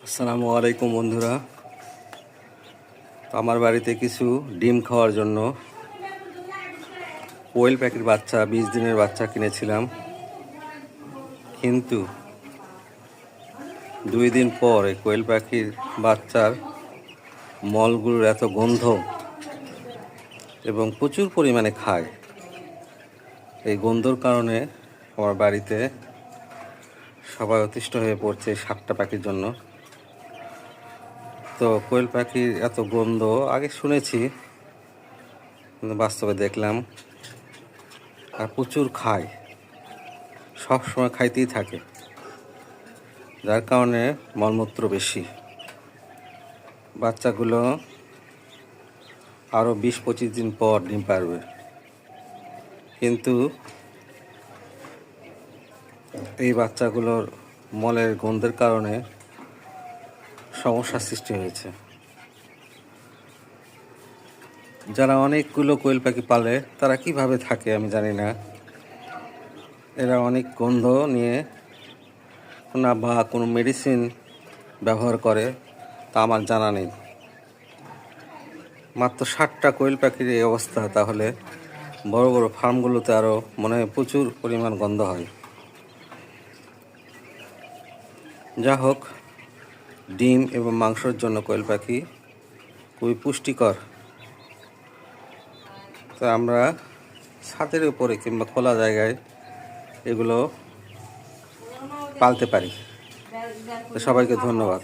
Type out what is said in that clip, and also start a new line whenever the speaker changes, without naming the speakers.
আসসালামু আলাইকুম বন্ধুরা। তো আমার বাড়িতে কিছু ডিম খাওয়ার জন্য কোয়েল পাখির বাচ্চা 20 দিনের বাচ্চা কিনেছিলাম, কিন্তু 2 দিন পর এই কোয়েল পাখির বাচ্চার মলগুলোর এত গন্ধ এবং প্রচুর পরিমাণে খায়। এই গন্ধর কারণে আমার বাড়িতে সবাই অতিষ্ঠ হয়ে পড়ছে এই 7টা পাখির জন্য। তো কোয়েল পাখির এত গন্ধ আগে শুনেছি, কিন্তু বাস্তবে দেখলাম আর প্রচুর খায়, সব সময় খাইতেই থাকে, যার কারণে মলমূত্র বেশি। বাচ্চাগুলো আরও 20-25 দিন পর ডিম পারবে, কিন্তু এই বাচ্চাগুলোর মলের গন্ধের কারণে সমস্যার সৃষ্টি হয়েছে। যারা অনেকগুলো কোয়েল পাখি পালে তারা কিভাবে থাকে আমি জানি না। এরা অনেক গন্ধ নিয়ে বা কোনো মেডিসিন ব্যবহার করে তা আমার জানা নেই। মাত্র 7টা কোয়েল পাখির এই অবস্থা, তাহলে বড় বড় ফার্মগুলোতে আরও মনে হয় প্রচুর পরিমাণ গন্ধ হয়। যা হোক, ডিম এবং মাংসের জন্য কোয়েল পাখি খুবই পুষ্টিকর। তো আমরা ছাদের উপরে কিংবা খোলা জায়গায় এগুলো পালতে পারি। তো সবাইকে ধন্যবাদ।